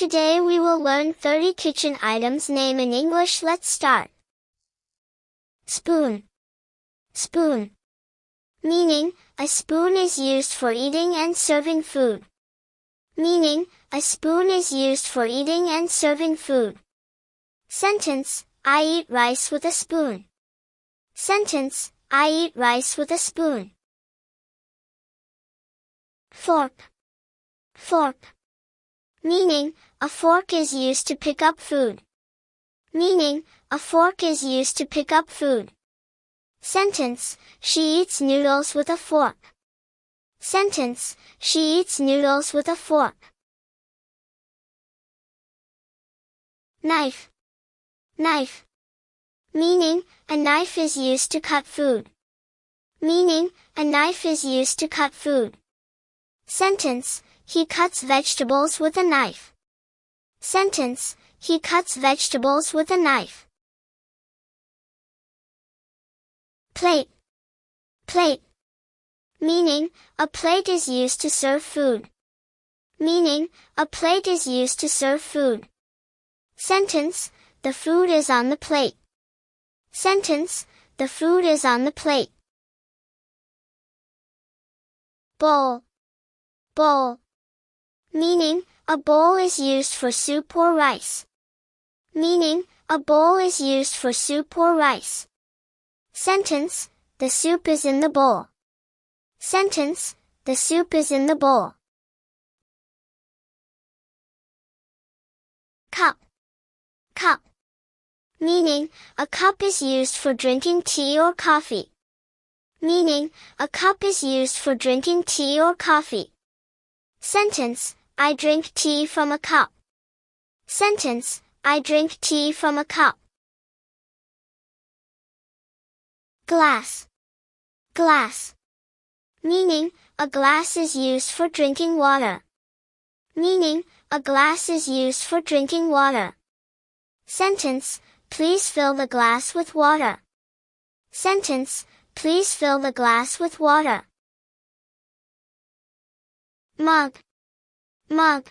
Today we will learn 30 kitchen items. Name in English. Let's start. Spoon. Spoon. Meaning, a spoon is used for eating and serving food. Meaning, a spoon is used for eating and serving food. Sentence, I eat rice with a spoon. Sentence, I eat rice with a spoon. Fork. Fork. Meaning, a fork is used to pick up food. Meaning, a fork is used to pick up food. Sentence, she eats noodles with a fork. Sentence, she eats noodles with a fork. Knife. Knife. Meaning, a knife is used to cut food. Meaning, a knife is used to cut food. Sentence, he cuts vegetables with a knife. Sentence, he cuts vegetables with a knife. Plate. Plate. Meaning, a plate is used to serve food. Meaning, a plate is used to serve food. Sentence, the food is on the plate. Sentence, the food is on the plate. Bowl. Bowl. Meaning, a bowl is used for soup or rice. Meaning, a bowl is used for soup or rice. Sentence, the soup is in the bowl. Sentence, the soup is in the bowl. Cup. Cup. Meaning, a cup is used for drinking tea or coffee. Meaning, a cup is used for drinking tea or coffee. Sentence, I drink tea from a cup. Sentence, I drink tea from a cup. Glass. Glass. Meaning, a glass is used for drinking water. Meaning, a glass is used for drinking water. Sentence, please fill the glass with water. Sentence, please fill the glass with water. Mug. Mug.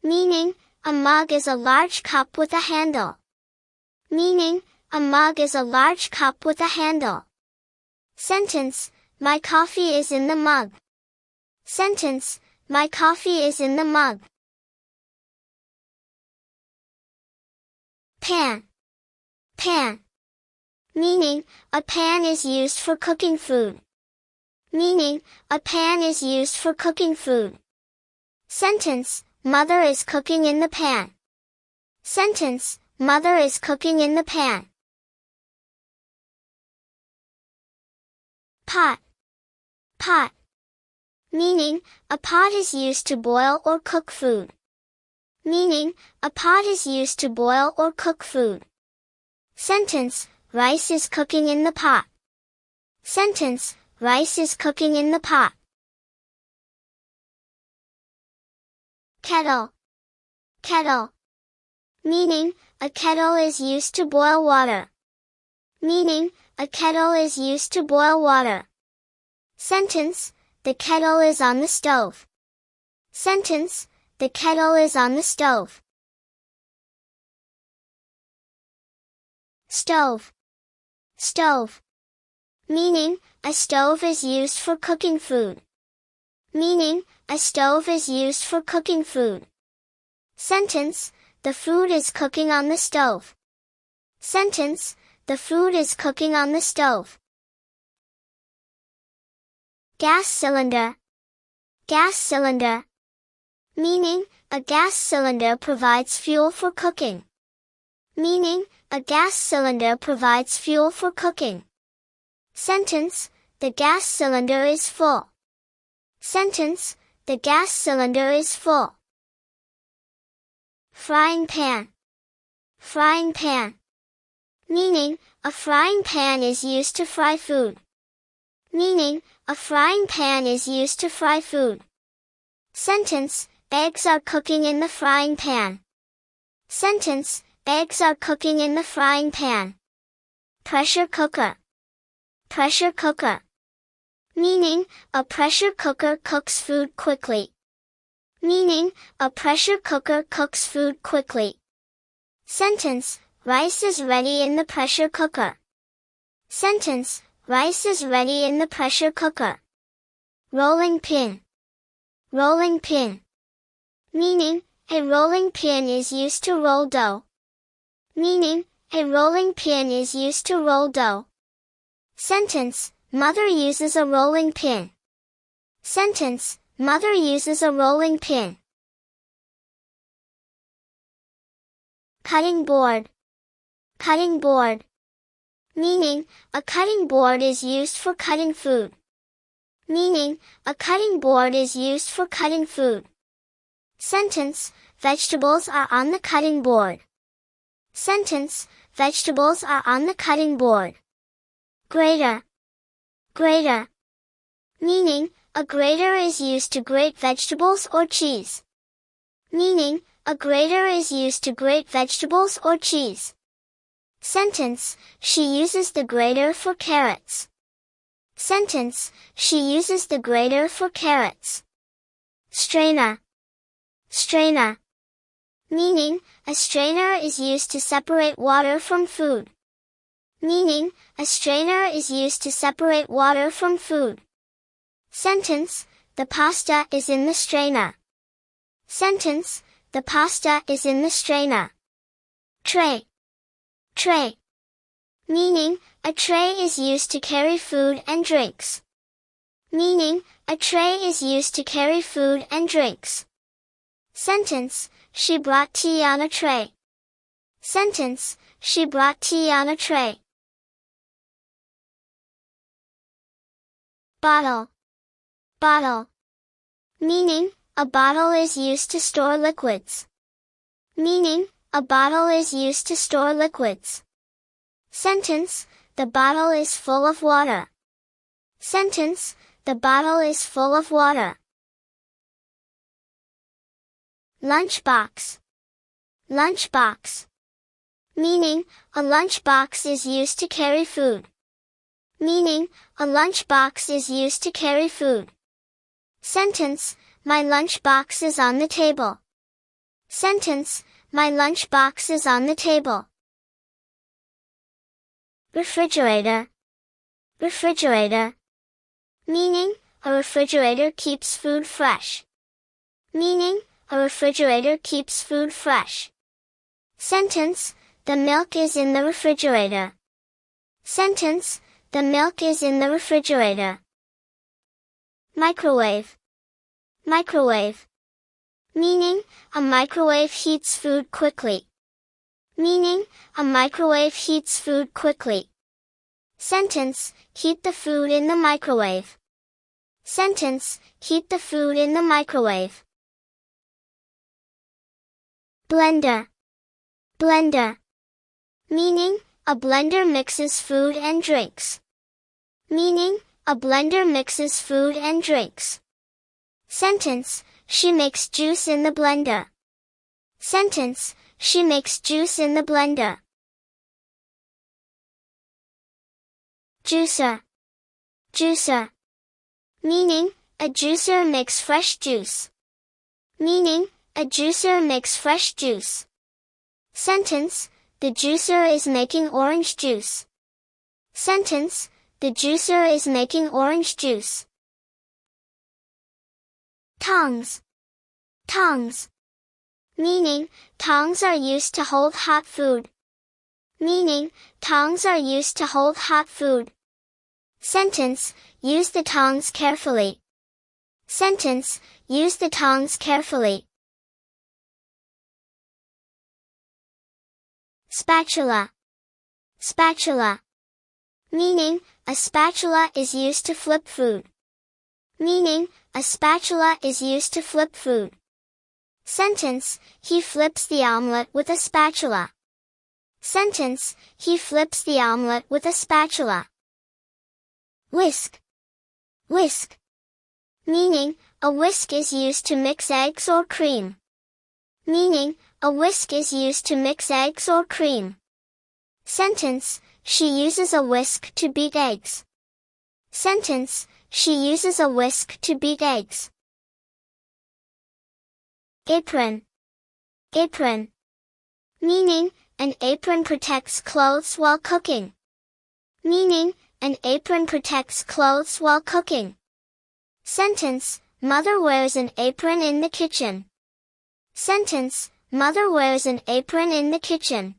Meaning, a mug is a large cup with a handle. Meaning, a mug is a large cup with a handle. Sentence, my coffee is in the mug. Sentence, my coffee is in the mug. Pan. Pan. Meaning, a pan is used for cooking food. Meaning, a pan is used for cooking food. Sentence, mother is cooking in the pan. Sentence, mother is cooking in the pan. Pot. Pot. Meaning, a pot is used to boil or cook food. Meaning, a pot is used to boil or cook food. Sentence, rice is cooking in the pot. Sentence, rice is cooking in the pot. Kettle. Kettle. Meaning, a kettle is used to boil water. Meaning, a kettle is used to boil water. Sentence, the kettle is on the stove. Sentence, the kettle is on the stove. Stove. Stove. Meaning, a stove is used for cooking food. Meaning, a stove is used for cooking food. Sentence, the food is cooking on the stove. Sentence, the food is cooking on the stove. Gas cylinder. Gas cylinder. Meaning, a gas cylinder provides fuel for cooking. Meaning, a gas cylinder provides fuel for cooking. Sentence, the gas cylinder is full. Sentence, the gas cylinder is full. Frying pan. Frying pan. Meaning, a frying pan is used to fry food. Meaning, a frying pan is used to fry food. Sentence, eggs are cooking in the frying pan. Sentence, eggs are cooking in the frying pan. Pressure cooker. Pressure cooker. Meaning, a pressure cooker cooks food quickly. Meaning, a pressure cooker cooks food quickly. Sentence, rice is ready in the pressure cooker. Sentence, rice is ready in the pressure cooker. Rolling pin. Rolling pin. Meaning, a rolling pin is used to roll dough. Meaning, a rolling pin is used to roll dough. Sentence, mother uses a rolling pin. Sentence, mother uses a rolling pin. Cutting board. Cutting board. Meaning, a cutting board is used for cutting food. Meaning, a cutting board is used for cutting food. Sentence, vegetables are on the cutting board. Sentence, vegetables are on the cutting board. Grater. Grater. Meaning, a grater is used to grate vegetables or cheese. Meaning, a grater is used to grate vegetables or cheese. Sentence, she uses the grater for carrots. Sentence, she uses the grater for carrots. Strainer. Strainer. Meaning, a strainer is used to separate water from food. Meaning, a strainer is used to separate water from food. Sentence, the pasta is in the strainer. Sentence, the pasta is in the strainer. Tray. Tray. Meaning, a tray is used to carry food and drinks. Meaning, a tray is used to carry food and drinks. Sentence, she brought tea on a tray. Sentence, she brought tea on a tray. Bottle. Bottle. Meaning, a bottle is used to store liquids. Meaning, a bottle is used to store liquids. Sentence, the bottle is full of water. Sentence, the bottle is full of water. Lunchbox. Lunchbox. Meaning, a lunchbox is used to carry food. Meaning, a lunchbox is used to carry food. Sentence, my lunchbox is on the table. Sentence, my lunchbox is on the table. Refrigerator. Refrigerator. Meaning, a refrigerator keeps food fresh. Meaning, a refrigerator keeps food fresh. Sentence, the milk is in the refrigerator. Sentence, the milk is in the refrigerator. Microwave. Microwave. Meaning, a microwave heats food quickly. Meaning, a microwave heats food quickly. Sentence, heat the food in the microwave. Sentence, heat the food in the microwave. Blender. Blender. Meaning, a blender mixes food and drinks. Meaning, a blender mixes food and drinks. Sentence, she makes juice in the blender. Sentence, she makes juice in the blender. Juicer. Juicer. Meaning, a juicer makes fresh juice. Meaning, a juicer makes fresh juice. Sentence, the juicer is making orange juice. Sentence, the juicer is making orange juice. Tongs. Tongs. Meaning, tongs are used to hold hot food. Meaning, tongs are used to hold hot food. Sentence, use the tongs carefully. Sentence, use the tongs carefully. Spatula. Spatula. Meaning, a spatula is used to flip food. Meaning, a spatula is used to flip food. Sentence, he flips the omelet with a spatula. Sentence, he flips the omelet with a spatula. Whisk. Whisk. Meaning, a whisk is used to mix eggs or cream. Meaning, a whisk is used to mix eggs or cream. Sentence, she uses a whisk to beat eggs. Sentence, she uses a whisk to beat eggs. Apron. Apron. Meaning, an apron protects clothes while cooking. Meaning, an apron protects clothes while cooking. Sentence, Mother wears an apron in the kitchen. Sentence, Mother wears an apron in the kitchen.